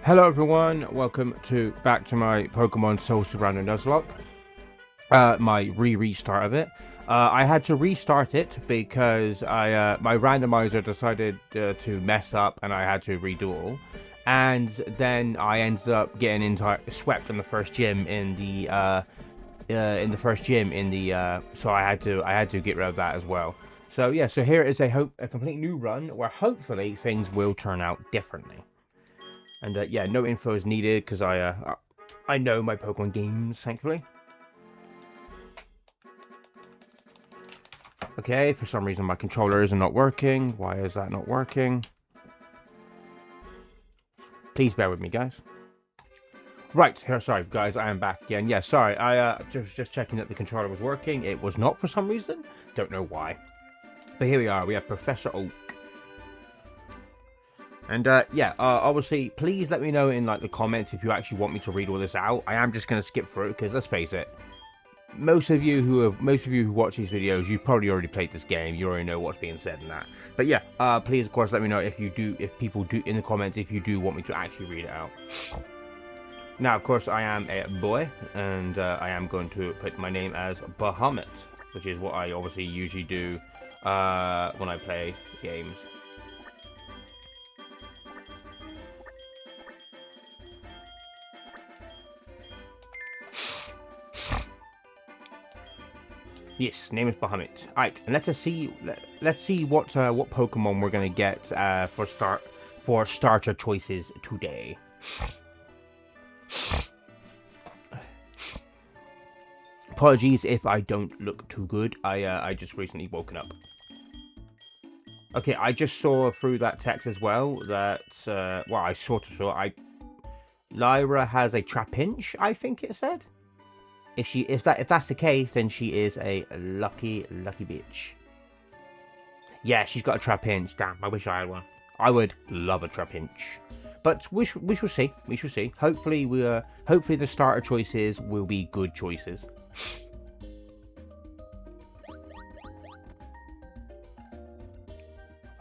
Hello everyone, welcome back to my Pokemon Soul Silver Re-Restart. My restart of it. I had to restart it because my randomizer decided to mess up and I had to redo it all. And then I ended up getting swept in the first gym so I had to get rid of that as well. So yeah, so here is a complete new run where hopefully things will turn out differently. And yeah, no info is needed because I know my Pokemon games, thankfully. Okay, for some reason my controller is not working. Why is that not working? Please bear with me, guys. Right, here, sorry, guys, I am back again. Yeah, sorry, I just checking that the controller was working. It was not for some reason. Don't know why. But here we are. We have Professor Oak. And yeah, obviously, please let me know in like the comments if you actually want me to read all this out. I am just gonna skip through it because let's face it, most of you who watch these videos, you've probably already played this game. You already know what's being said and that. But yeah, please of course let me know if people do in the comments if you do want me to actually read it out. Now, of course, I am a boy, and I am going to put my name as Bahamut, which is what I obviously usually do when I play games. Yes, name is Bahamut. Alright, and let's see what Pokemon we're gonna get for starter choices today. Apologies if I don't look too good. I just recently woken up. Okay, I just saw through that text as well that well, I sort of saw Lyra has a Trapinch, I think it said. If that's the case, then she is a lucky bitch. Yeah, she's got a Trapinch. Damn, I wish I had one. I would love a Trapinch. But we shall see. We shall see. Hopefully hopefully the starter choices will be good choices.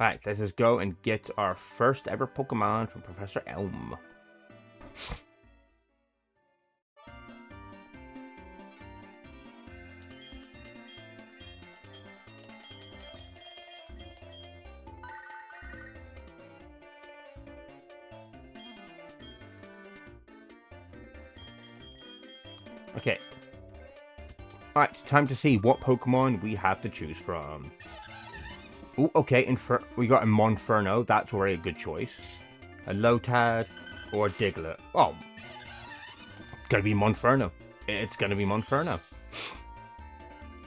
Alright, let's just go and get our first ever Pokemon from Professor Elm. Okay. Alright, time to see what Pokemon we have to choose from. Ooh, okay, we got a Monferno. That's already a good choice. A Lotad or a Diglett. Oh, it's gonna be Monferno. It's gonna be Monferno.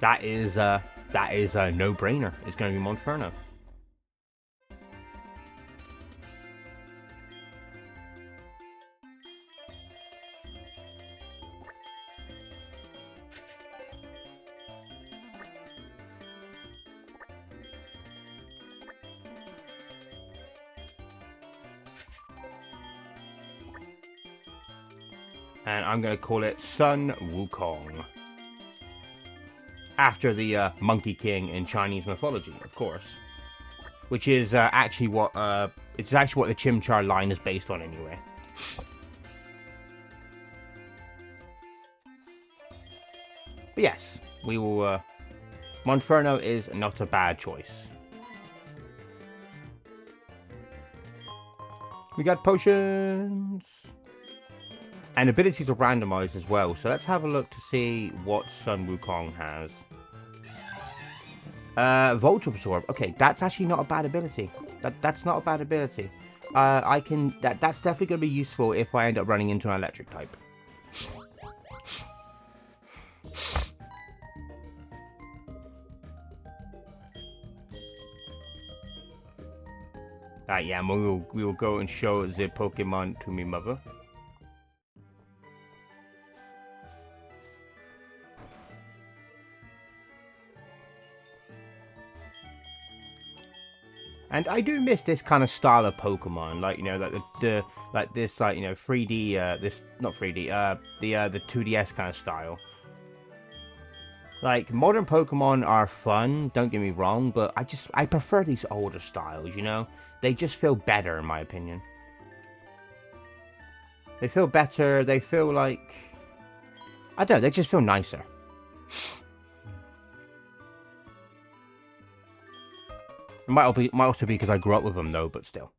That is a no-brainer. It's gonna be Monferno. And I'm going to call it Sun Wukong. After the Monkey King in Chinese mythology, of course. Which is actually what the Chimchar line is based on anyway. But yes, we will... Monferno is not a bad choice. We got potions. And abilities are randomized as well, so let's have a look to see what Sun Wukong has. Volt Absorb. Okay, that's actually not a bad ability. That's not a bad ability. That's definitely going to be useful if I end up running into an electric type. Yeah, we will go and show the Pokemon to me mother. And I do miss this kind of style of Pokemon, like, you know, like this, like, you know, 3D, not 3D, the 2DS kind of style. Like, modern Pokemon are fun, don't get me wrong, but I prefer these older styles, you know? They just feel better, in my opinion. They feel better. They feel like... I don't know, they just feel nicer. It might also be because I grew up with them, though, but still.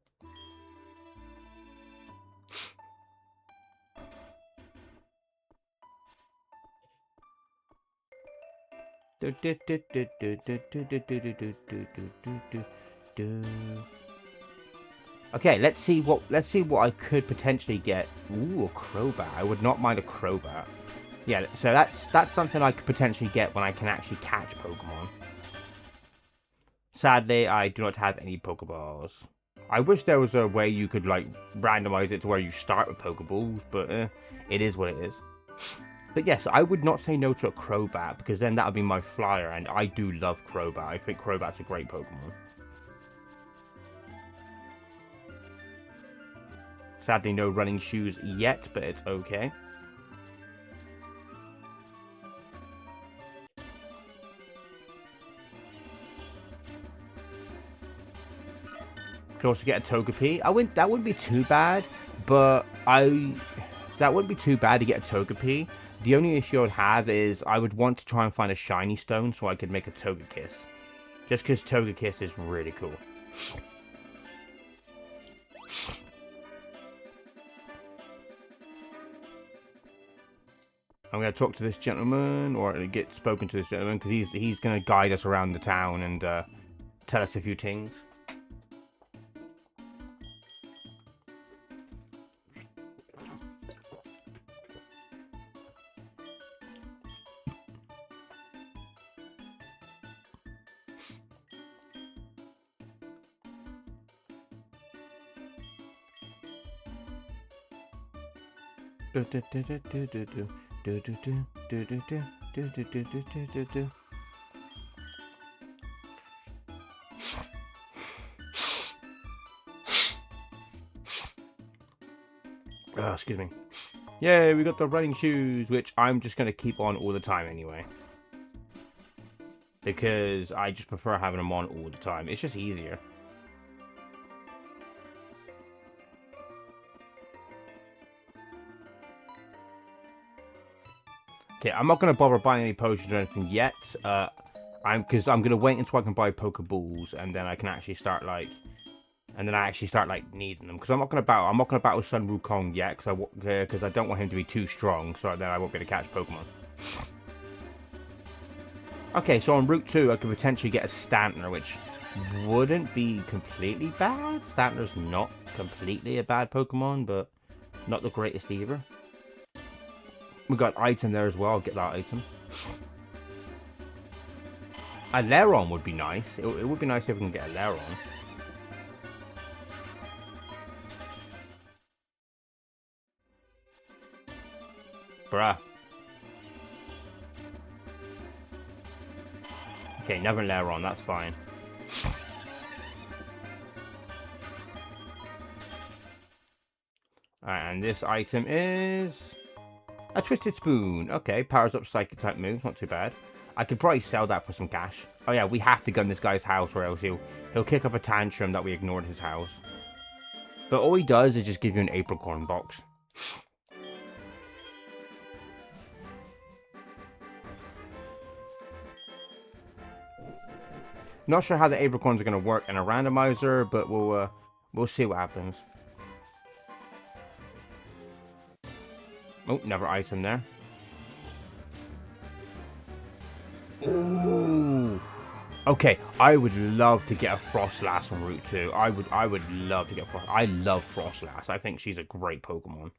Okay, let's see what I could potentially get. Ooh, a Crobat. I would not mind a Crobat. Yeah, so that's something I could potentially get when I can actually catch Pokemon. Sadly, I do not have any Pokeballs. I wish there was a way you could, like, randomize it to where you start with Pokeballs, but it is what it is. But yes, I would not say no to a Crobat, because then that would be my flyer, and I do love Crobat. I think Crobat's a great Pokemon. Sadly, no running shoes yet, but it's okay. Could also get a Togepi. That wouldn't be too bad, but that wouldn't be too bad to get a Togepi. The only issue I would have is I would want to try and find a shiny stone so I could make a Togekiss. Just because Togekiss is really cool. I'm going to talk to this gentleman, or get spoken to this gentleman, because he's going to guide us around the town and tell us a few things. Oh, excuse me. Yay, we got the running shoes, which I'm just going to keep on all the time anyway. Because I just prefer having them on all the time. It's just easier. Okay, I'm not going to bother buying any potions or anything yet. Because I'm going to wait until I can buy Pokeballs, and then I can actually start, like... And then I actually start, like, needing them. Because I'm not going to battle Sun Wukong yet, because I don't want him to be too strong, so then I won't be able to catch Pokemon. Okay, so on Route 2, I could potentially get a Stantler, which wouldn't be completely bad. Stantler's not completely a bad Pokemon, but not the greatest either. We got item there as well. I'll get that item. A Lairon would be nice. It would be nice if we can get a Lairon. Bruh. Okay, never Lairon, that's fine. Alright, and this item is... a Twisted Spoon. Okay, powers up Psychic type moves, not too bad. I could probably sell that for some cash. Oh yeah, we have to gun this guy's house or else he'll kick up a tantrum that we ignored his house. But all he does is just give you an apricorn box. Not sure how the apricorns are going to work in a randomizer, but we'll see what happens. Oh, another item there. Ooh. Okay, I would love to get a Frostlass on Route 2. I would love to get Frost. I love Frostlass. I think she's a great Pokemon.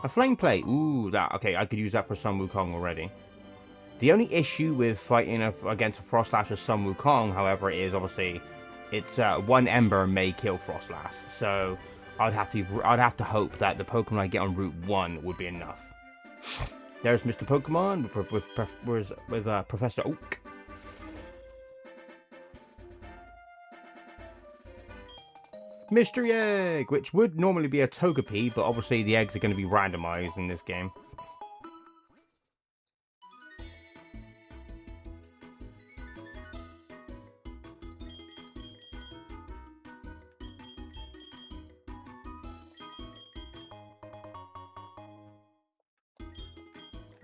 A Flame Plate. Ooh, okay, I could use that for Sun Wukong already. The only issue with fighting against a Frostlass with Sun Wukong, however, is obviously it's one Ember may kill Frostlass. So I'd have to hope that the Pokemon I get on Route 1 would be enough. There's Mr. Pokemon with Professor Oak. Mystery Egg, which would normally be a Togepi, but obviously the eggs are going to be randomized in this game.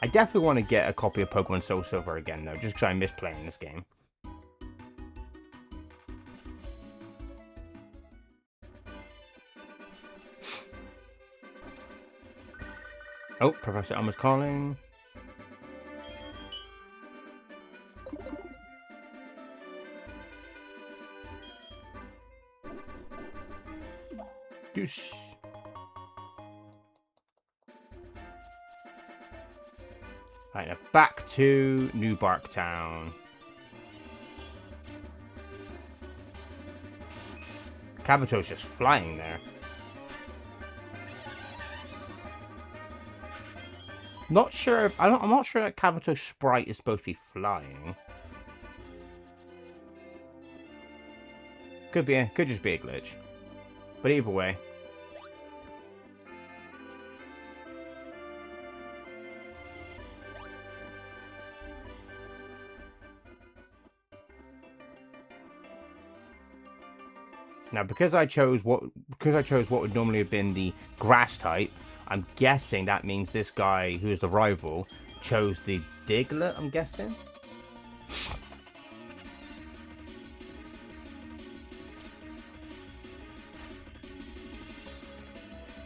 I definitely want to get a copy of Pokemon Soul Silver again, though, just because I miss playing this game. Oh, Professor Elmer's calling. Deuce. Right, now back to New Barktown. Kabuto's just flying there. Not sure if I'm not sure that Kabuto's sprite is supposed to be flying. Could just be a glitch. But either way. Now, because I chose what would normally have been the grass type, I'm guessing that means this guy, who is the rival, chose the Diglett, I'm guessing?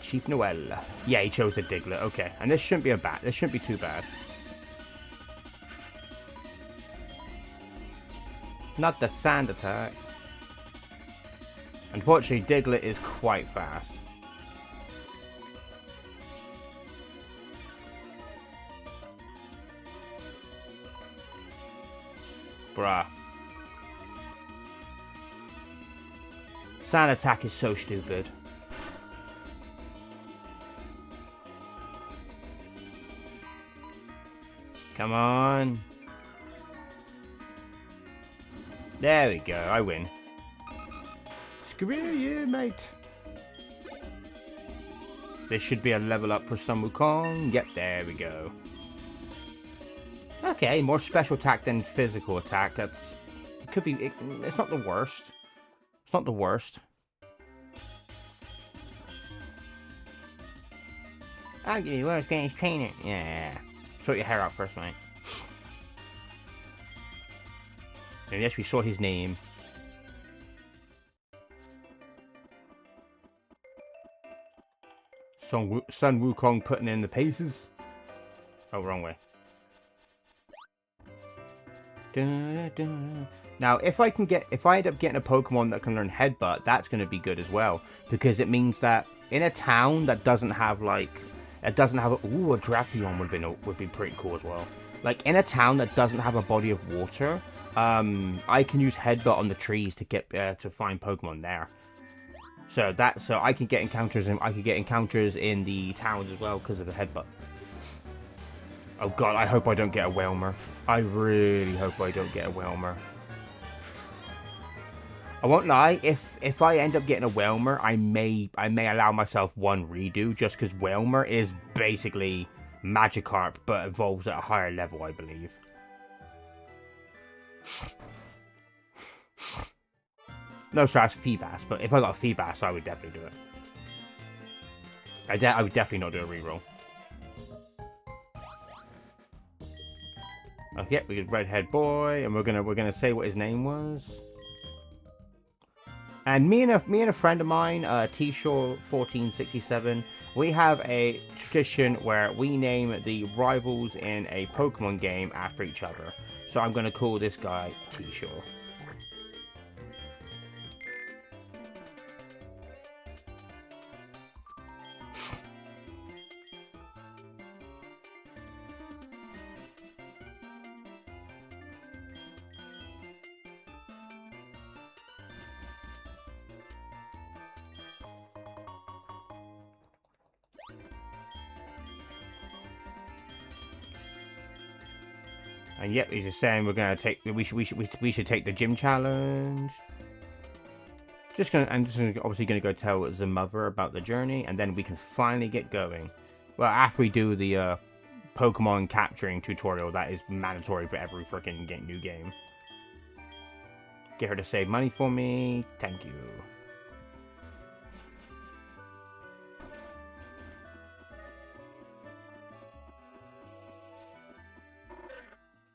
Chief Noel. Yeah, he chose the Diglett. Okay, and this shouldn't be too bad. Not the sand attack. Unfortunately, Diglett is quite fast. Bruh. Sand attack is so stupid. Come on. There we go, I win. Screw you, mate. This should be a level up for Sun Wukong. Yep, there we go. Okay, more special attack than physical attack. That's... It could be... It's not the worst. It's not the worst. I'll give you worst games trainer. Yeah. Sort your hair out first, mate. And yes, we saw his name. Sun Wukong putting in the paces. Oh, wrong way. Now, if I end up getting a Pokemon that can learn Headbutt, that's going to be good as well, because it means that in a town that doesn't have a Drapion would be pretty cool as well. Like in a town that doesn't have a body of water, I can use Headbutt on the trees to get to find Pokemon there. So I can get encounters in the towns as well because of the Headbutt. Oh god, I hope I don't get a Whelmer. I really hope I don't get a Whelmer. I won't lie, if I end up getting a Whelmer, I may allow myself one redo, just because Whelmer is basically Magikarp, but evolves at a higher level, I believe. No, sorry, that's Feebas, but if I got a Feebas, I would definitely do it. I would definitely not do a reroll. Okay, we get Redhead Boy, and we're gonna say what his name was. And me and a friend of mine, T-Shaw1467, we have a tradition where we name the rivals in a Pokemon game after each other. So I'm gonna call this guy T-Shaw. And yep, he's just saying we should take the gym challenge. I'm just obviously gonna go tell the mother about the journey, and then we can finally get going. Well, after we do the Pokemon capturing tutorial, that is mandatory for every freaking new game. Get her to save money for me. Thank you.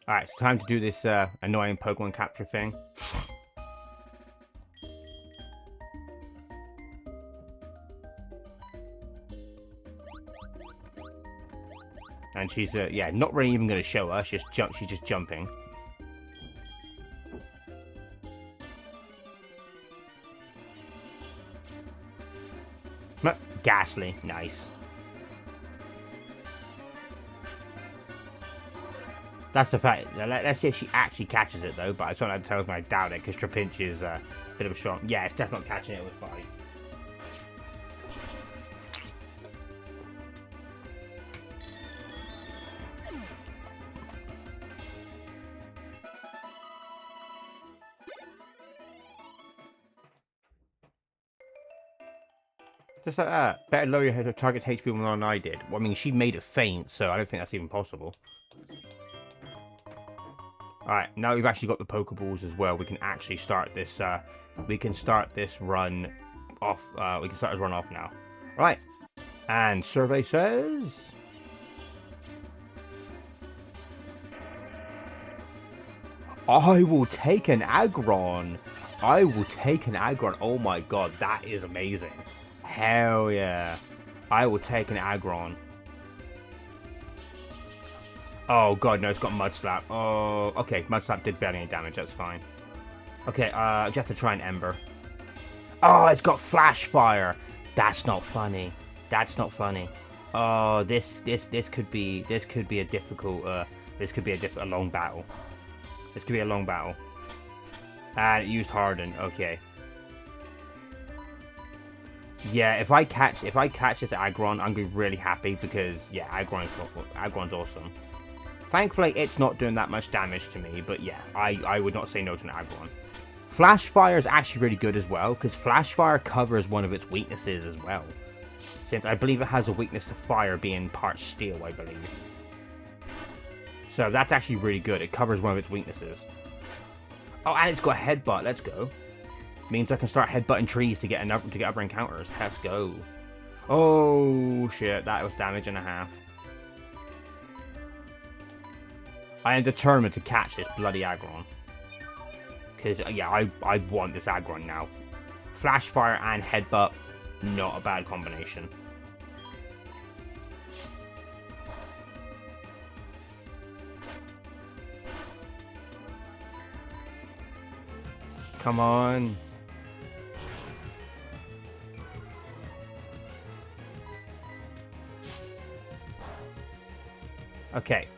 Alright, it's time to do this annoying Pokemon capture thing. And she's, yeah, not really even going to show us. She's just jumping. Ghastly. Nice. That's the fact. Let's see if she actually catches it, though. But something tells me I doubt it, because Trapinch is a bit of a strong... Yeah, it's definitely not catching it with Bite. Just like that. Better lower your target's HP more than I did. Well, I mean, she made it faint, so I don't think that's even possible. Alright, now we've actually got the Pokeballs as well. We can actually start this, run off. We can start this run off now. Right. And survey says... I will take an Aggron. I will take an Aggron. Oh my god, that is amazing. Hell yeah. I will take an Aggron. Oh god, no, it's got Mud Slap. Oh, okay, Mud Slap did barely any damage, that's fine. Okay, just have to try an Ember. Oh, it's got Flash Fire. That's not funny. That's not funny. Oh, this could be a difficult, a long battle. This could be a long battle. And it used Harden, okay. Yeah, if I catch this Aggron, I'm gonna be really happy because yeah, Aggron's awesome. Thankfully, it's not doing that much damage to me, but yeah, I would not say no to an Aggron. Flash Fire is actually really good as well, because Flash Fire covers one of its weaknesses as well. Since I believe it has a weakness to fire being part steel, I believe. So that's actually really good. It covers one of its weaknesses. Oh, and it's got Headbutt. Let's go. Means I can start headbutting trees to get upper encounters. Let's go. Oh, shit. That was damage and a half. I am determined to catch this bloody Aggron. Because, yeah, I want this Aggron now. Flash Fire and Headbutt. Not a bad combination. Come on. Okay.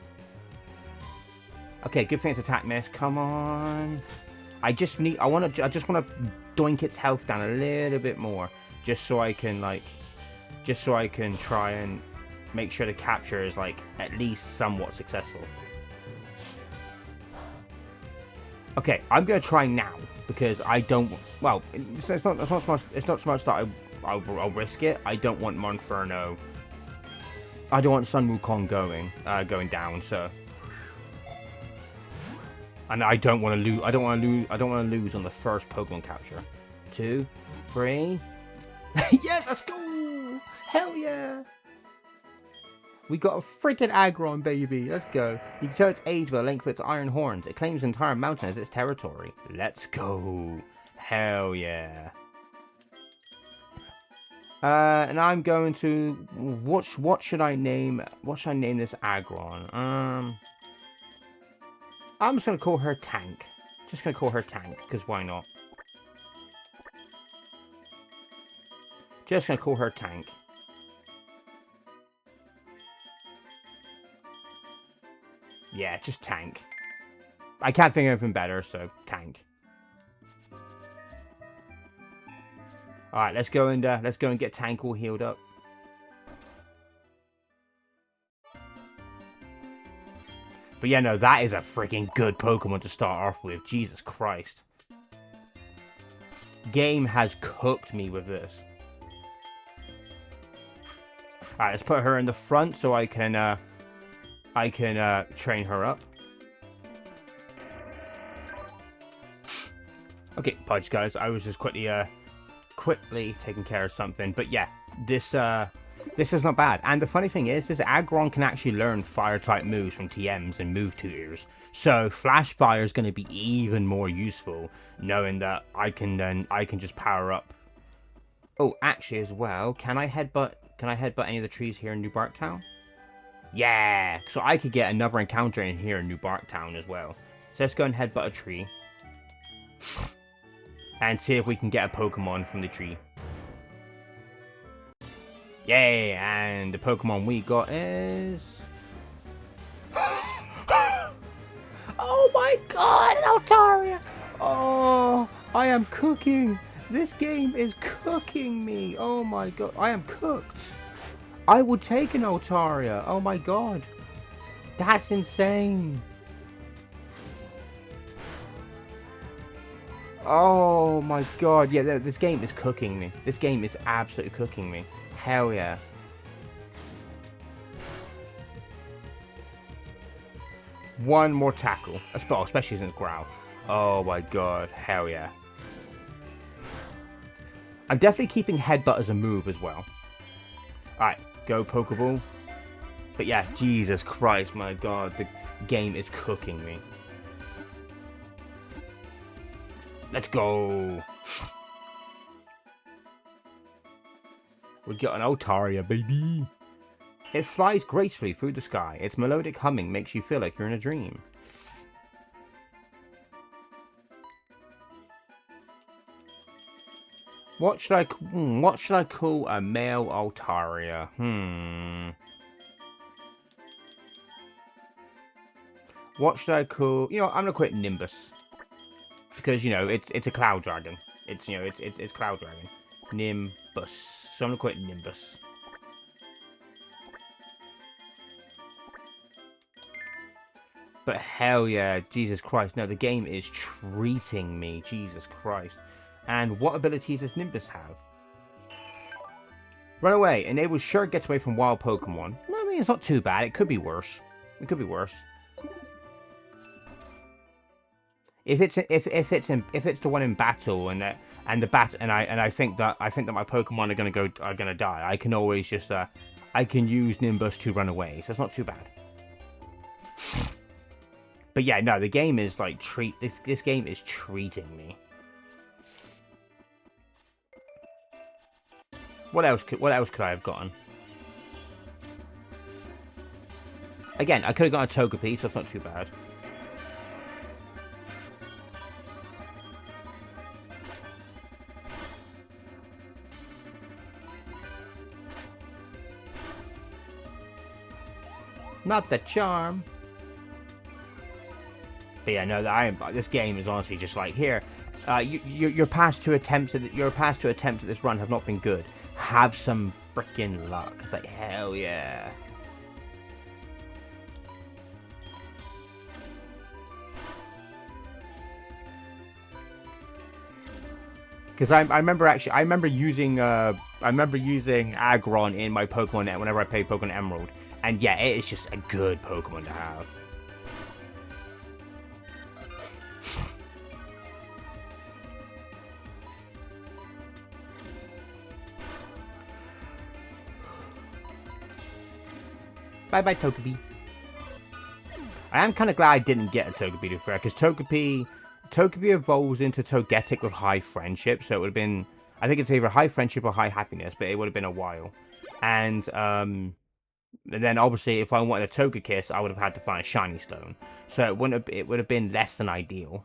Okay, good thing it's attack miss. Come on. I just want to doink its health down a little bit more. Just so I can, like... Just so I can try and make sure the capture is, like, at least somewhat successful. Okay, I'm going to try now. Because I don't... Well, it's not so much that I'll risk it. I don't want Monferno... I don't want Sun Wukong going down, so... And I don't want to lose. I don't want to lose on the first Pokemon capture. 2, 3. Yes, let's go! Hell yeah! We got a freaking Aggron, baby. Let's go. You can tell its age by the length of its iron horns. It claims the entire mountain as its territory. Let's go. Hell yeah. And I'm going to... What should I name... What should I name this Aggron? I'm just going to call her Tank. Just going to call her Tank, because why not? Just going to call her Tank. Yeah, just Tank. I can't think of anything better, so Tank. Alright, let's go and get Tank all healed up. But yeah, no, that is a freaking good Pokemon to start off with. Jesus Christ. Game has cooked me with this. Alright, let's put her in the front so I can train her up. Okay, apologies guys, I was just quickly taking care of something. But yeah, this This is not bad. And the funny thing is Aggron can actually learn fire-type moves from TMs and move tutors. So Flash Fire is going to be even more useful, knowing that I can just power up. Oh, actually, as well, can I headbutt any of the trees here in New Barktown? Yeah, so I could get another encounter in here in New Barktown as well. So let's go and headbutt a tree. And see if we can get a Pokemon from the tree. Yay, and the Pokemon we got is... Oh my god, Altaria! Oh, I am cooking! This game is cooking me! Oh my god, I am cooked! I would take an Altaria! Oh my god! That's insane! Oh my god, yeah, this game is cooking me. This game is absolutely cooking me. Hell yeah. One more tackle, especially since Growl. Oh my god, hell yeah. I'm definitely keeping Headbutt as a move as well. Alright, go Pokeball. But yeah, Jesus Christ, my god, the game is cooking me. Let's go. We got an Altaria, baby. It flies gracefully through the sky. Its melodic humming makes you feel like you're in a dream. What should I call a male Altaria? What should I call? You know, I'm gonna call it Nimbus. Because, you know, it's a cloud dragon. It's, you know, it's cloud dragon. Nimbus. So I'm gonna call it Nimbus. But hell yeah, Jesus Christ. No, the game is treating me. Jesus Christ. And what abilities does Nimbus have? Run away. Enables sure gets away from wild Pokemon. I mean, it's not too bad. It could be worse. It could be worse. If it's the one in battle and I think that my Pokemon are gonna die, I can always just I can use Nimbus to run away, so it's not too bad. But yeah, no, the game is like this game is treating me. What else could I have gotten? Again, I could have gotten a Togepi, so it's not too bad. Not the charm. But yeah, no, this game is honestly just like, here, your past two attempts at this run have not been good. Have some freaking luck. It's like, hell yeah. Because I remember using Aggron in my Pokemon Net whenever I played Pokemon Emerald, and yeah, it is just a good Pokemon to have. Bye bye, Togepi. I am kind of glad I didn't get a Togepi to fair, because Togepi evolves into Togetic with high friendship, so it would have been, I think it's either high friendship or high happiness, but it would have been a while. And then obviously if I wanted a Togekiss, I would have had to find a shiny stone. So it would have been less than ideal.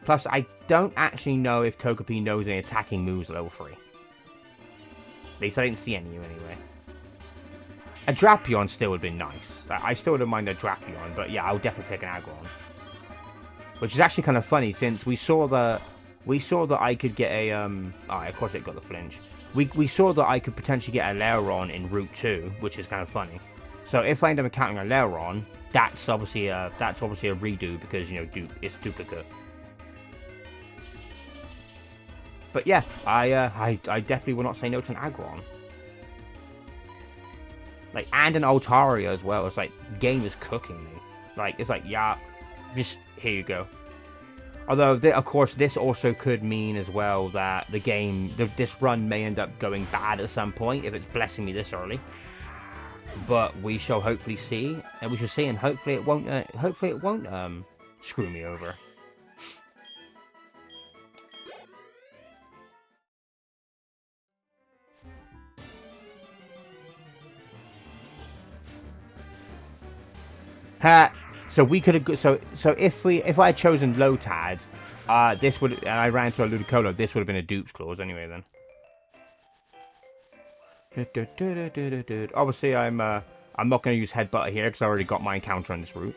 Plus, I don't actually know if Togepi knows any attacking moves at level 3. At least I didn't see any anyway. A Drapion still would have been nice. I still wouldn't mind a Drapion, but yeah, I would definitely take an Aggron. Which is actually kind of funny, since we saw that I could get a oh, of course it got the flinch. We saw that I could potentially get a Lairon in Route 2, which is kind of funny. So if I end up encountering a Lairon, that's obviously a redo, because, you know, it's duplicate. But yeah, I definitely will not say no to an Aggron. Like, and an Altaria as well. It's like, game is cooking me. Like, it's like, yeah, just, here you go. Although, of course, this also could mean as well that the game, this run may end up going bad at some point if it's blessing me this early. But we shall hopefully see, and we shall see, and hopefully it won't. Screw me over. Ha! So we could have. So if I had chosen Lotad, this would, and I ran to a Ludicolo, this would have been a dupes clause anyway. Then. Obviously, I'm not going to use Headbutter here because I already got my encounter on this route.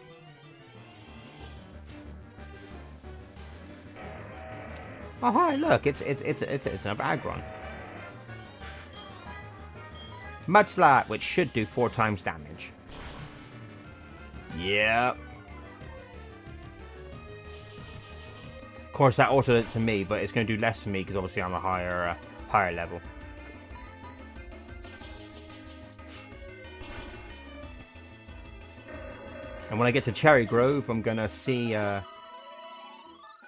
Oh hi, look, it's another Aggron. Mudslap, which should do 4 times damage. Yep. Of course, that also does it to me, but it's going to do less to me because obviously I'm a higher level. And when I get to Cherry Grove, I'm gonna see. When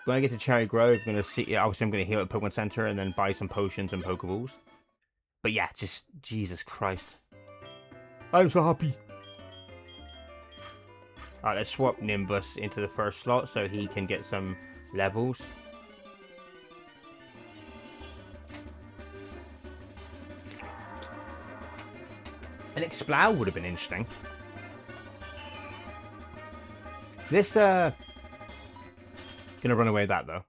I get to Cherry Grove, I'm gonna see. Obviously, I'm gonna heal at Pokemon Center and then buy some potions and Pokeballs. But yeah, just Jesus Christ, I'm so happy. Alright, let's swap Nimbus into the first slot so he can get some levels. An Exploud would have been interesting. This, gonna run away with that, though.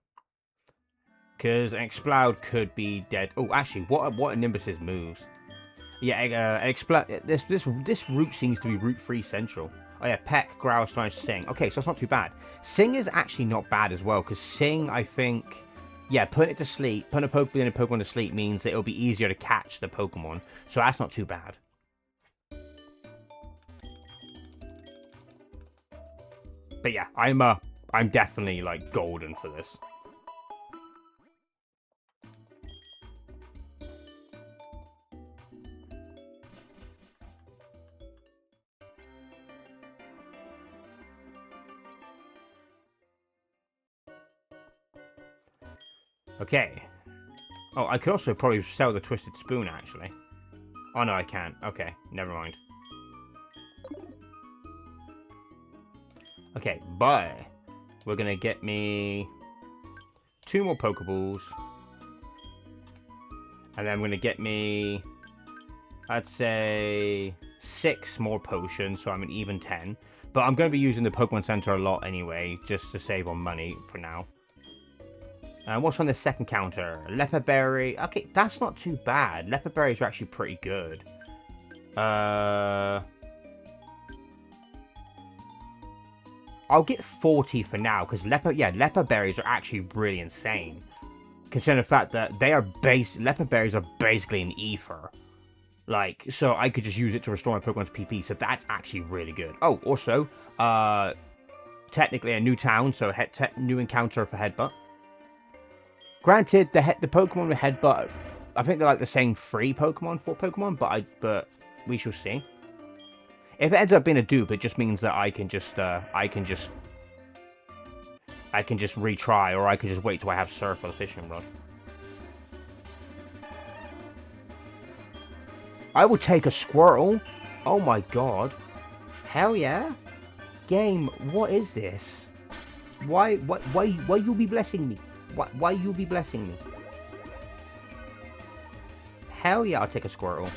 Because an Exploud could be dead. Oh, actually, what are Nimbus's moves? Yeah, Exploud. This route seems to be Route 3 Central. Oh yeah, Peck, Growl, Smash, Sing. Okay, so it's not too bad. Sing is actually not bad as well, because Sing, I think... Yeah, putting it to sleep, putting a Pokemon to sleep means that it'll be easier to catch the Pokemon. So that's not too bad. But yeah, I'm definitely, like, golden for this. Okay. Oh, I could also probably sell the Twisted Spoon, actually. Oh, no, I can't. Okay, never mind. Okay, but we're going to get me 2 more Pokeballs. And then I'm going to get me, I'd say, 6 more potions, so I'm an even 10. But I'm going to be using the Pokemon Center a lot anyway, just to save on money for now. What's on the second counter? Leopard Berry. Okay, that's not too bad. Leopard Berries are actually pretty good. I'll get 40 for now, because Leopard Berries are actually really insane. Considering the fact that they are Leopard Berries are basically an ether. Like, so I could just use it to restore my Pokemon's PP, so that's actually really good. Oh, also, technically a new town, so new encounter for Headbutt. Granted, the Pokemon with Headbutt, I think they're like the same 3 Pokemon, 4 Pokemon, but we shall see. If it ends up being a dupe, it just means that I can just retry, or I can just wait till I have Surf or the Fishing Rod. I will take a Squirtle. Oh my god. Hell yeah. Game, what is this? Why you be blessing me? Why you be blessing me? Hell yeah, I'll take a Squirtle.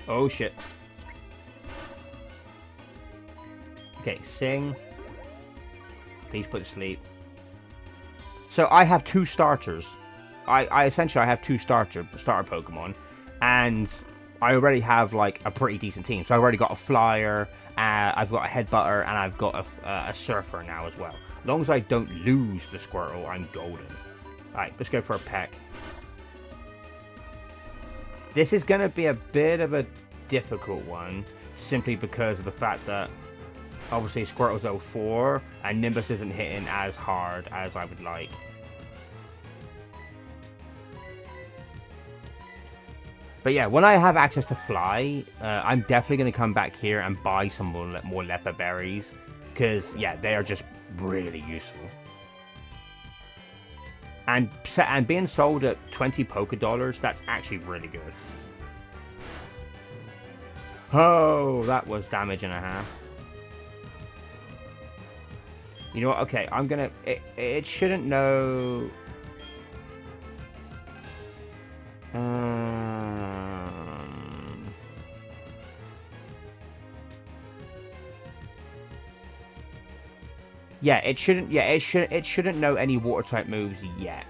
Oh shit. Okay, Sing. Please put to sleep. So I have 2 starters. I essentially have 2 starter Pokemon, and I already have like a pretty decent team. So I've already got a Flyer, I've got a Headbutter, and I've got a Surfer now as well. As long as I don't lose the Squirtle, I'm golden. Alright, let's go for a Peck. This is going to be a bit of a difficult one, simply because of the fact that obviously Squirtle's level 4, and Nimbus isn't hitting as hard as I would like. But yeah, when I have access to fly, I'm definitely going to come back here and buy some more leopard berries. Because, yeah, they are just really useful. And being sold at 20 Poké Dollars, that's actually really good. Oh, that was damage and a half. You know what? Okay, I'm gonna... It shouldn't know... Yeah, it shouldn't. Yeah, it shouldn't know any water type moves yet.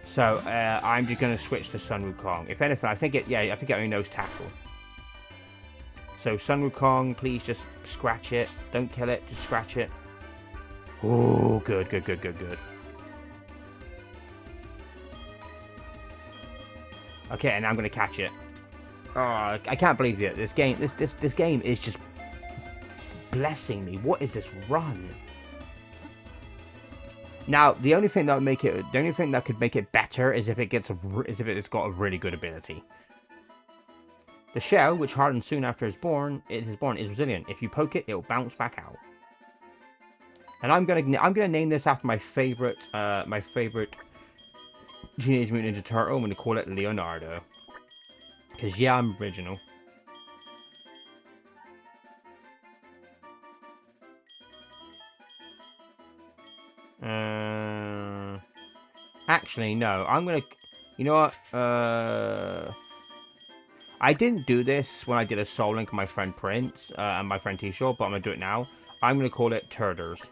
So I'm just gonna switch to Sun Wukong. If anything, I think it. Yeah, I think it only knows tackle. So Sun Wukong, please just scratch it. Don't kill it. Just scratch it. Oh, good. Okay, and I'm gonna catch it. Oh, I can't believe it. This game is just blessing me. What is this run? Now, the only thing that could make it better is if it's got a really good ability. The shell, which hardens soon after it is born, is resilient. If you poke it, it will bounce back out. And I'm gonna name this after my favorite Teenage Mutant Ninja Turtle. I'm gonna call it Leonardo. Because yeah, I'm original. Actually, no. I'm gonna... You know what? I didn't do this when I did a Soul Link with my friend Prince and my friend T-Short, but I'm gonna do it now. I'm gonna call it Turders.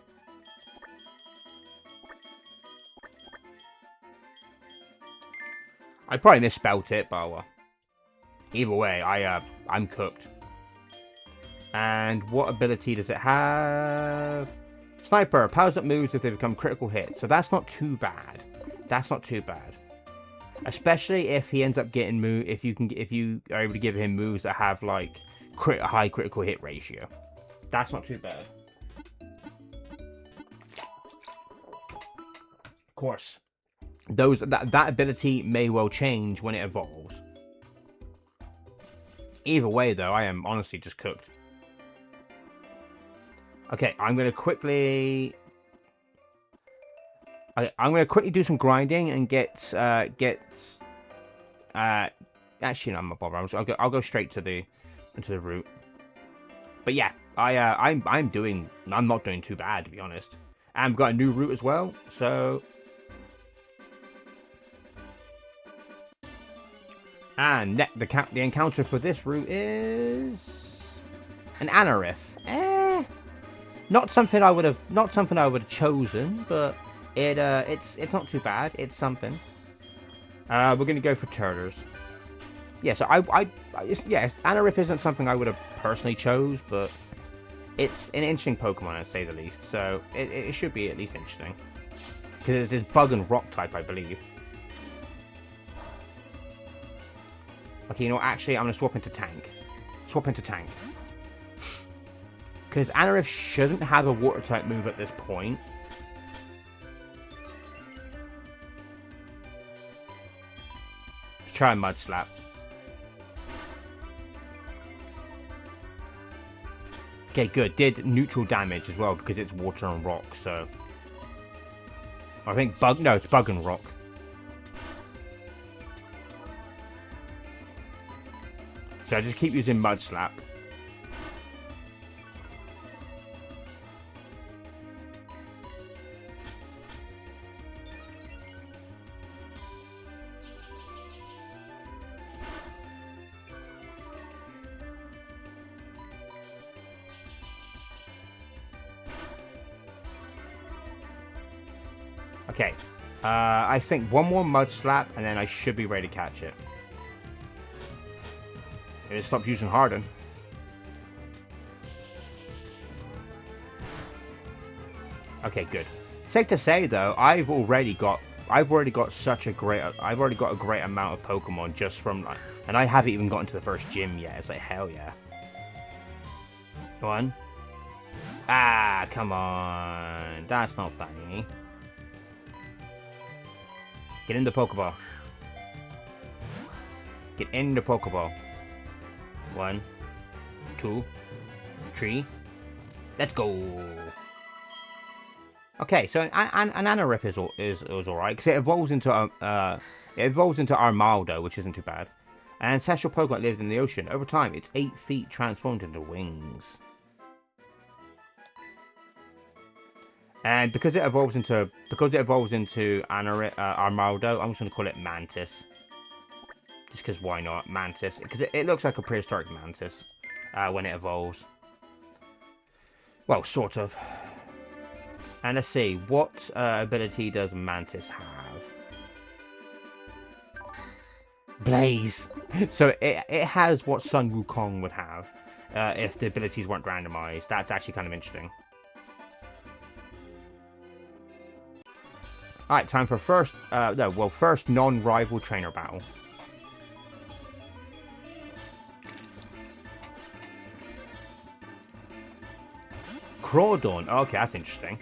I probably misspelt it, but well. Either way, I'm cooked. And what ability does it have? Sniper powers up moves if they become critical hits. So that's not too bad. That's not too bad. Especially if he ends up getting if you are able to give him moves that have like high critical hit ratio. That's not too bad. Of course, that ability may well change when it evolves. Either way, though, I am honestly just cooked. Okay, I'm gonna quickly do some grinding and actually, no, I'm not bothered. I'll go straight to the route. But yeah, I'm not doing too bad, to be honest. And I've got a new route as well, so. And the encounter for this route is an Anorith. Not something I would have chosen, but it's not too bad. It's something. We're gonna go for Turders. Yeah, so Anorith isn't something I would have personally chose, but it's an interesting Pokemon, to say the least. So it should be at least interesting because it's Bug and Rock type, I believe. Okay, you know what? Actually, I'm gonna swap into Tank. Because Anorith shouldn't have a water type move at this point. Let's try a Mud Slap. Okay, good. Did neutral damage as well because it's water and rock, so. I think it's Bug and Rock. So I just keep using Mud Slap. Okay. I think one more Mud Slap and then I should be ready to catch it. It stops using Harden. Okay, good. Safe to say though, I've already got a great amount of Pokemon just from like, and I haven't even gotten to the first gym yet. It's like hell yeah. Go on. Ah, come on. That's not funny. Get in the Pokeball. Get in the Pokeball. 1, 2, 3. Let's go. Okay, so an Anorith is alright because it evolves into Armaldo, which isn't too bad. An ancestral Pokemon lived in the ocean. Over time, its 8 feet transformed into wings. And because it evolves into Armaldo, I'm just gonna call it Mantis. Just because why not? Mantis. Because it looks like a prehistoric mantis when it evolves. Well, sort of. And let's see, what ability does Mantis have? Blaze! So it has what Sun Wukong would have if the abilities weren't randomized. That's actually kind of interesting. Alright, time for first non-rival trainer battle. Crawdon. Okay, that's interesting.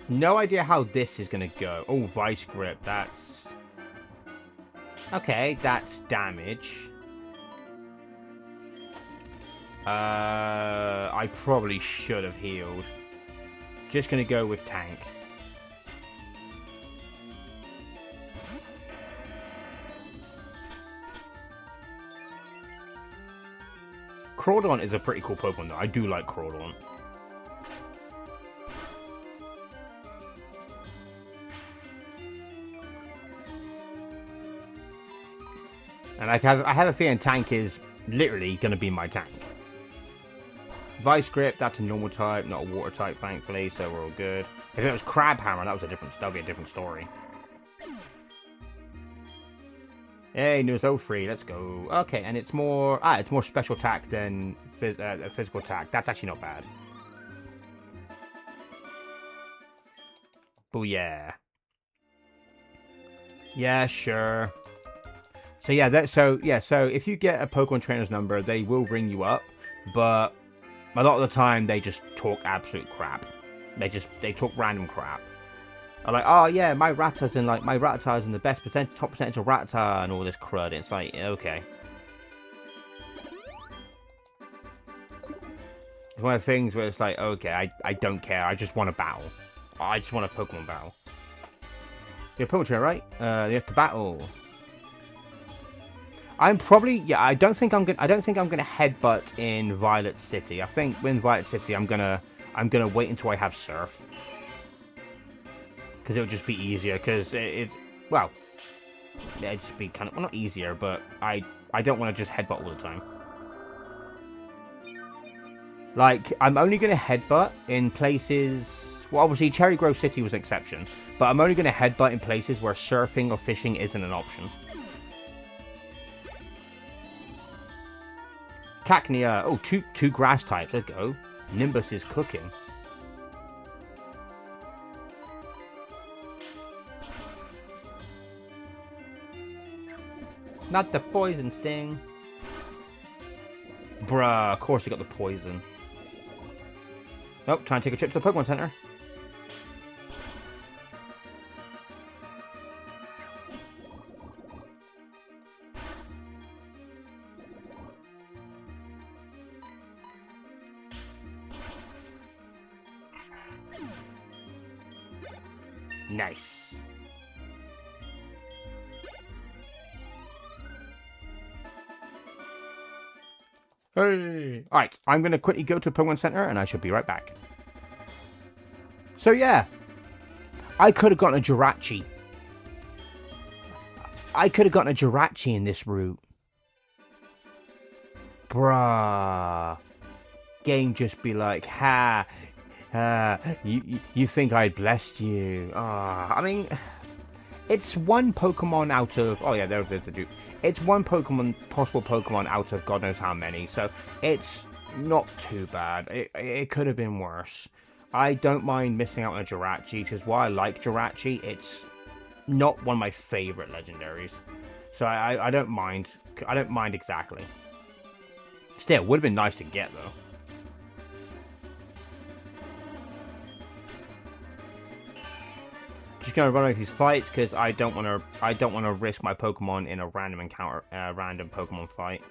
No idea how this is going to go. Oh, Vice Grip. That's... Okay, that's damage. I probably should have healed. Just going to go with Tank. Crawdon is a pretty cool Pokemon, though. I do like Crawdon. And I have a feeling Tank is literally going to be my tank. Vice Grip, that's a normal type, not a water type, thankfully, so we're all good. If it was Crab Hammer, that'd be a different story. Hey, Nuzo free, let's go. Okay, and it's more special attack than physical attack. That's actually not bad. But yeah. Yeah, sure. So if you get a Pokemon trainer's number, they will ring you up, but a lot of the time they just talk absolute crap. They talk random crap. I'm like, oh yeah, my Rattata's in the best top percentage of Rattata and all this crud. It's like, okay. It's one of the things where it's like, okay, I don't care. I just want to battle. I just want a Pokemon battle. You're a Pokemon trainer, right? You have to battle. I don't think I'm gonna headbutt in Violet City. I think in Violet City I'm gonna wait until I have Surf. Because it'll just be easier, because it'd just be kind of, well, not easier, but I don't want to just headbutt all the time. Like, I'm only going to headbutt in places, well, obviously Cherry Grove City was an exception, but I'm only going to headbutt in places where surfing or fishing isn't an option. Cacnea, oh, two grass types, let's go. Nimbus is cooking. Not the poison sting. Bruh, of course we got the poison. Oh, trying to take a trip to the Pokemon Center. Nice. Hey! Alright, I'm going to quickly go to a Pokemon Center and I shall be right back. So yeah, I could have gotten a Jirachi. In this route. Bruh. Game just be like, you think I blessed you. I mean, it's one Pokemon out of... Oh yeah, there's the dude. It's one possible Pokemon out of God knows how many, so it's not too bad. It could have been worse. I don't mind missing out on a Jirachi, which is why I like Jirachi. It's not one of my favorite legendaries, so I don't mind. I don't mind exactly. Still, would have been nice to get though. Just gonna run away these fights because I don't wanna risk my Pokemon in a random encounter, random Pokemon fight.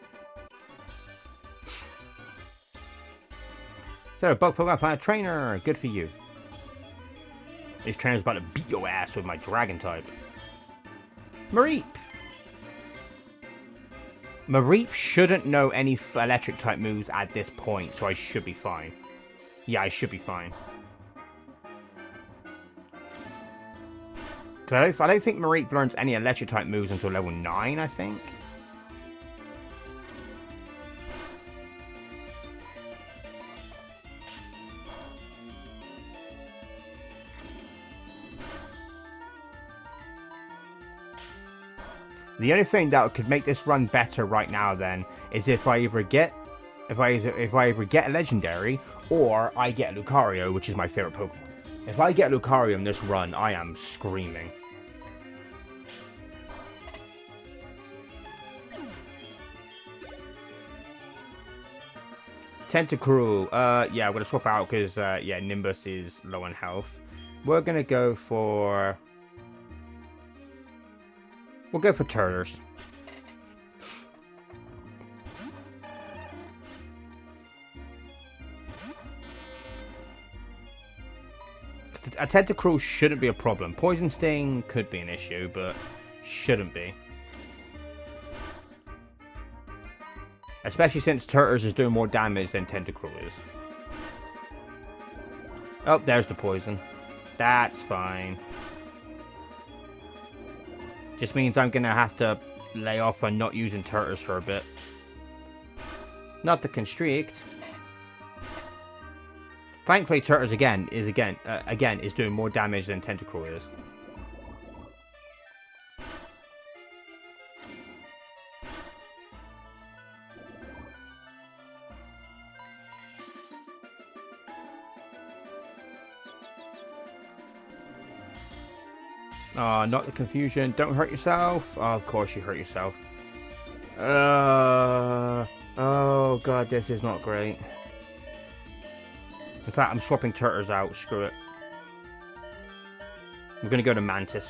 So, bug Pokemon find a trainer. Good for you. This trainer's about to beat your ass with my Dragon type. Mareep. Mareep shouldn't know any electric type moves at this point, so I should be fine. Yeah, I should be fine. Cause I don't think Mareep learns any electric type moves until level 9, I think. The only thing that could make this run better right now then is if I either get a legendary or I get a Lucario, which is my favorite Pokemon. If I get Lucario in this run, I am screaming. Tentacruel. Yeah, I'm gonna swap out because yeah, Nimbus is low on health. We're gonna go for. We'll go for Turtles. A Tentacruel shouldn't be a problem. Poison Sting could be an issue, but shouldn't be. Especially since Turtles is doing more damage than Tentacruel is. Oh, there's the poison. That's fine. Just means I'm going to have to lay off on not using Turtles for a bit. Not the Constrict. Thankfully, Turtles is doing more damage than Tentacruel is. Not the confusion. Don't hurt yourself. Oh, of course you hurt yourself. Oh god, this is not great. In fact, I'm swapping Turtles out. Screw it. I'm gonna go to Mantis.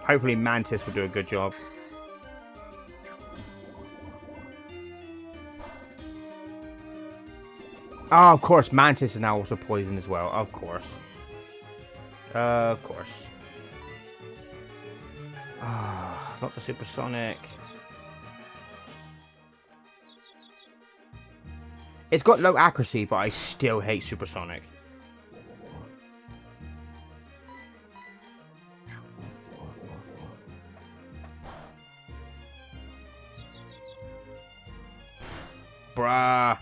Hopefully Mantis will do a good job. Oh, of course, Mantis is now also poisoned as well. Of course. Of course. Ah, not the Supersonic. It's got low accuracy, but I still hate Supersonic. Bruh.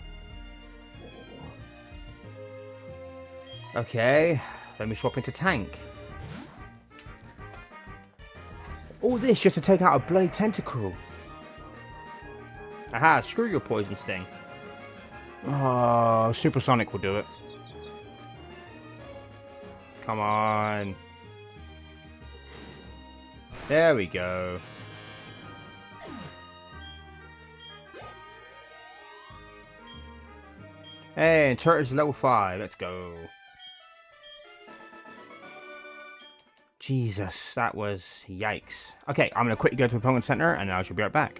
Okay. Let me swap into Tank. All this just to take out a bloody Tentacruel. Aha, screw your Poison Sting. Oh, Supersonic will do it. Come on. There we go. Hey, and Turtles level 5. Let's go. Jesus, that was yikes. Okay, I'm going to quickly go to the Pokemon Center and I shall be right back.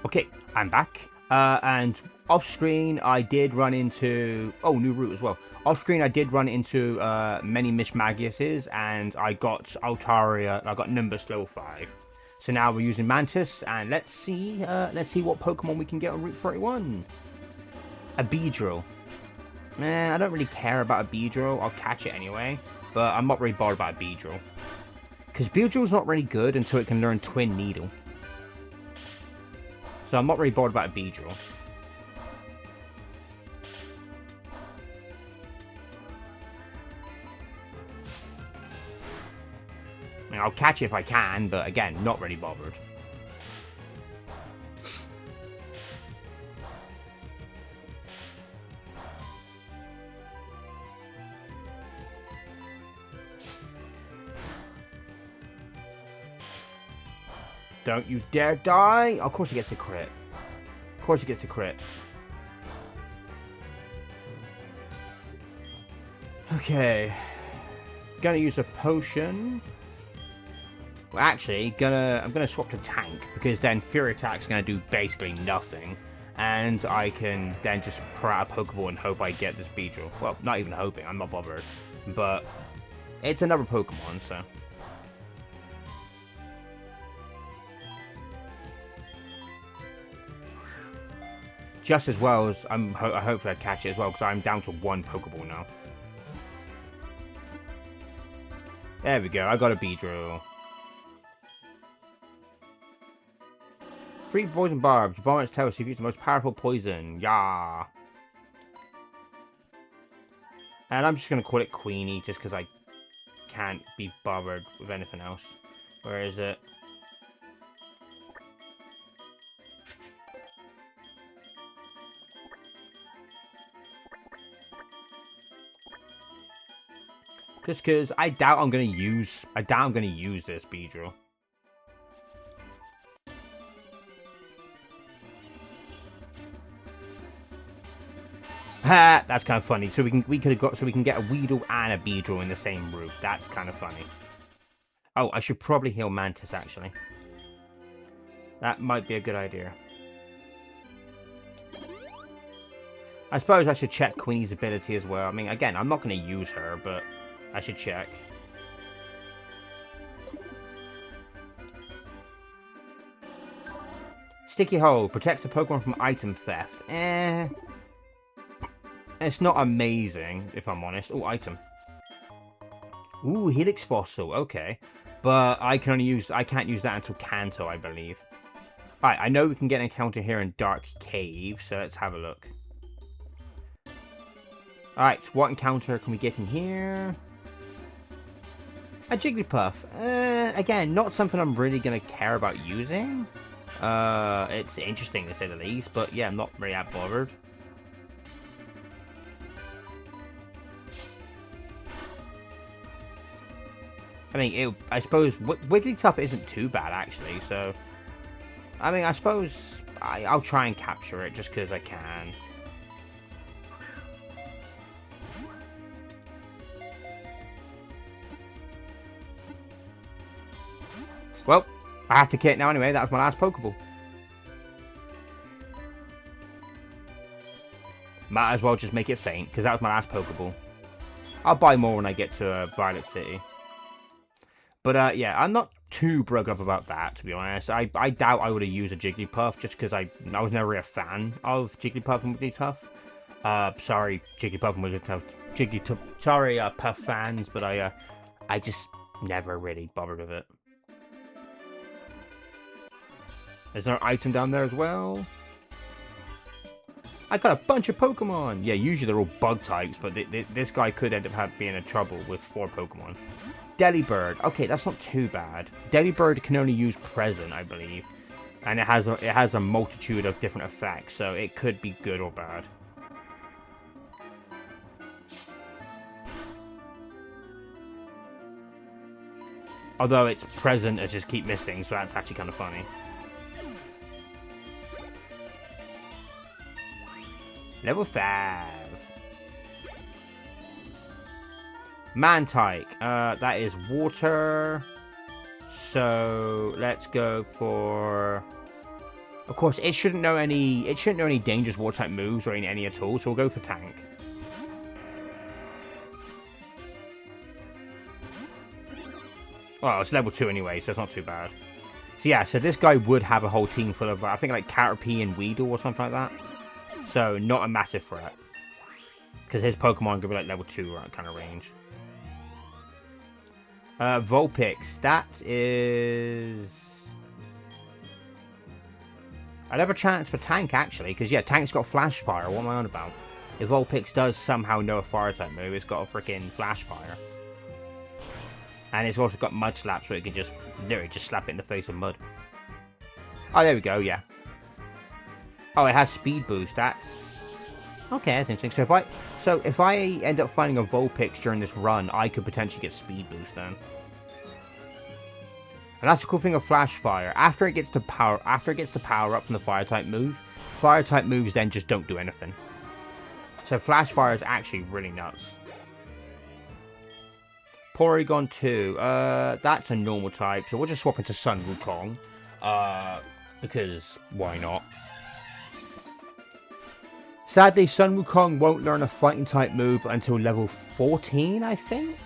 Okay, I'm back. And off screen, I did run into... Oh, new route as well. Off screen, I did run into many Mismagiuses and I got Altaria. I got Nimbus level 5. So now we're using Mantis and let's see what Pokemon we can get on Route 31. A Beedrill. Nah, I don't really care about a Beedrill. I'll catch it anyway. But I'm not really bothered about a Beedrill. Because Beedrill's not really good until it can learn Twin Needle. So I'm not really bothered about a Beedrill. I mean, I'll catch it if I can, but again, not really bothered. Don't you dare die! Of course he gets the crit. Of course he gets the crit. Okay. Gonna use a potion. Well, actually, I'm gonna swap to tank because then Fury Attack's gonna do basically nothing, and I can then just throw out a Pokeball and hope I get this Beedrill. Well, not even hoping. I'm not bothered, but it's another Pokemon, so. Just as well as hopefully I catch it as well because I'm down to 1 Pokeball now. There we go. I got a Beedrill. 3 poison barbs. Bomb its tail, so you use the most powerful poison. Yeah. And I'm just gonna call it Queenie just because I can't be bothered with anything else. Where is it? Just because I doubt I'm gonna use this Beedrill. Ha! That's kind of funny. So we can get a Weedle and a Beedrill in the same route. That's kind of funny. Oh, I should probably heal Mantis actually. That might be a good idea. I suppose I should check Queenie's ability as well. I mean, again, I'm not going to use her, but I should check. Sticky Hole protects the Pokemon from item theft. It's not amazing, if I'm honest. Oh, item. Ooh, Helix Fossil. Okay. But I can't use that until Kanto, I believe. Alright, I know we can get an encounter here in Dark Cave, so let's have a look. Alright, what encounter can we get in here? A Jigglypuff. Again, not something I'm really going to care about using. It's interesting to say the least, but yeah, I'm not really that bothered. I mean, I suppose Wigglytuff isn't too bad, actually, so. I mean, I suppose I'll try and capture it just because I can. Well, I have to kill it now anyway. That was my last Pokeball. Might as well just make it faint because that was my last Pokeball. I'll buy more when I get to Violet City. But yeah, I'm not too broke up about that, to be honest. I doubt I would have used a Jigglypuff just because I was never really a fan of Jigglypuff and Wigglytuff. Sorry, Jigglypuff and Wigglytuff. Sorry, Puff fans, but I just never really bothered with it. Is there an item down there as well? I got a bunch of Pokemon! Yeah, usually they're all bug types, but this guy could end up being in trouble with 4 Pokemon. Delibird. Okay, that's not too bad. Delibird can only use Present, I believe. And it has a multitude of different effects, so it could be good or bad. Although it's Present, it just keep missing, so that's actually kind of funny. Level 5. Mantike. That is water. So let's go for. Of course, it shouldn't know any dangerous water type moves or any at all. So we'll go for tank. Well, it's level 2 anyway, so it's not too bad. So yeah, so this guy would have a whole team full of, I think, like Caterpie and Weedle or something like that. So not a massive threat. Because his Pokemon could be like level 2 or that kind of range. Vulpix, that is. I'd have a chance for Tank actually, because yeah, Tank's got Flash Fire. What am I on about? If Vulpix does somehow know a Fire type move, it's got a freaking Flash Fire, and it's also got Mud Slap, so it can just literally just slap it in the face with mud. Oh, there we go. Yeah. Oh, it has Speed Boost. That's okay. That's interesting. So if I end up finding a Vulpix during this run, I could potentially get Speed Boost then. And that's the cool thing of Flash Fire. After it gets to power up from the Fire type moves then just don't do anything. So Flash Fire is actually really nuts. Porygon 2. That's a normal type, so we'll just swap into Sun Wukong. Because why not? Sadly, Sun Wukong won't learn a fighting type move until level 14, I think?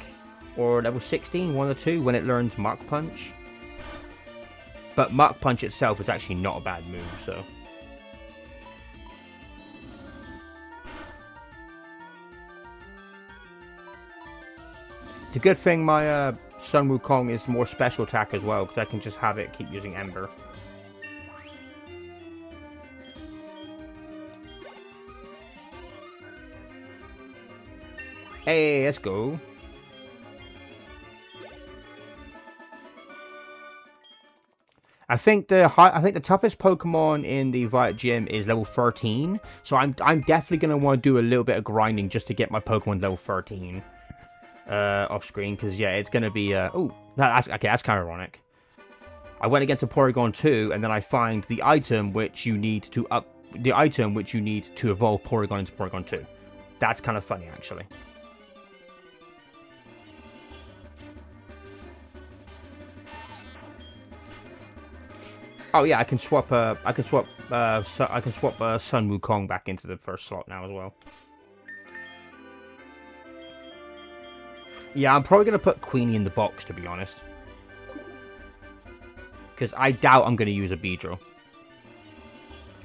Or level 16, one or two, when it learns Mach Punch. But Mach Punch itself is actually not a bad move, so... It's a good thing my Sun Wukong is more special attack as well, because I can just have it keep using Ember. Hey, let's go. I think the toughest Pokemon in the Violet Gym is level 13, so I'm definitely gonna want to do a little bit of grinding just to get my Pokemon level 13 off screen, because yeah, it's gonna be oh, that's okay. That's kind of ironic. I went against a Porygon 2, and then I find the item which you need to evolve Porygon into Porygon 2. That's kind of funny, actually. Oh yeah, I can swap Sun Wukong back into the first slot now as well. Yeah, I'm probably gonna put Queenie in the box, to be honest, because I doubt I'm gonna use a Beedrill.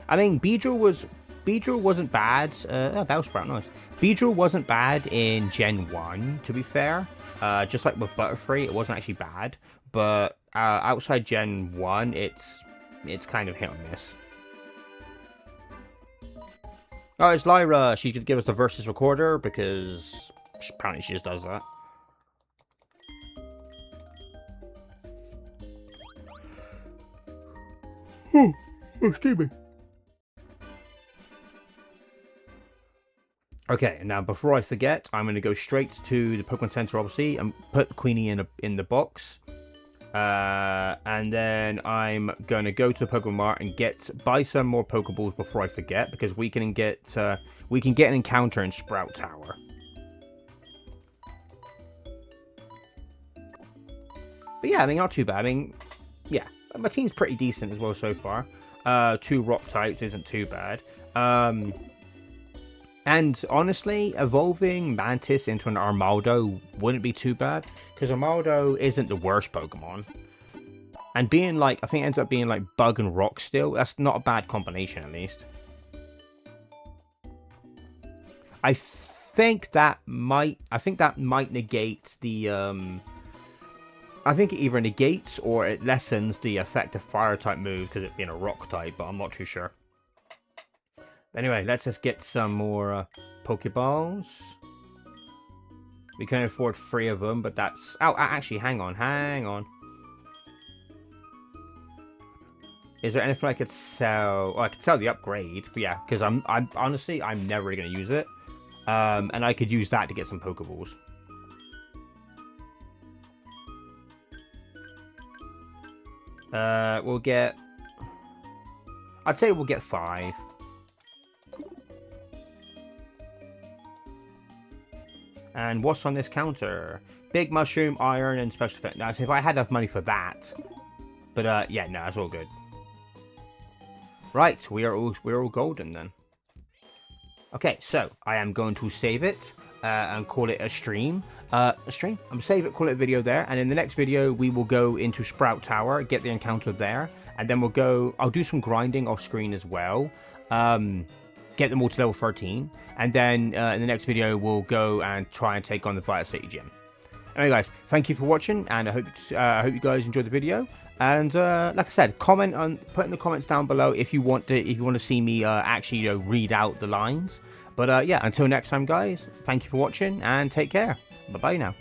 I mean, Beedrill wasn't bad. Bellsprout, nice. Beedrill wasn't bad in Gen 1, to be fair. Just like with Butterfree, it wasn't actually bad, but outside Gen 1, it's kind of hit or miss. Oh, it's Lyra. She's going to give us the Versus Recorder because apparently she just does that. Oh, excuse me. Okay, now before I forget, I'm going to go straight to the Pokemon Center, obviously, and put Queenie in the box. And then I'm going to go to the Pokemon Mart and buy some more Pokeballs before I forget, because we can get an encounter in Sprout Tower. But yeah, I mean, not too bad. I mean, yeah, my team's pretty decent as well so far. 2 rock types isn't too bad. And honestly, evolving Mantis into an Armaldo wouldn't be too bad, because Armaldo isn't the worst Pokemon. And being like, I think it ends up being like Bug and Rock still, that's not a bad combination at least. I think that might negate the, I think it either negates or it lessens the effect of Fire type moves because it being a Rock type, but I'm not too sure. Anyway, let's just get some more Pokeballs. We can afford 3 of them, but that's... Oh, actually, hang on. Is there anything I could sell? Oh, I could sell the upgrade, but yeah, because I'm honestly, I'm never going to use it. And I could use that to get some Pokeballs. We'll get... I'd say we'll get 5. And what's on this counter? Big Mushroom, Iron, and Special Effect. Now, so if I had enough money for that. But, yeah, no, it's all good. Right, we're all golden then. Okay, so I am going to save it and call it a stream. I'm going to save it, call it a video there. And in the next video, we will go into Sprout Tower, get the encounter there. And then I'll do some grinding off screen as well. Get them all to level 13. And then in the next video, we'll go and try and take on the Violet City Gym. Anyway, guys, thank you for watching, and I hope you guys enjoyed the video. And like I said, put in the comments down below if you want to see me actually read out the lines. But yeah, until next time, guys, thank you for watching and take care. Bye bye now.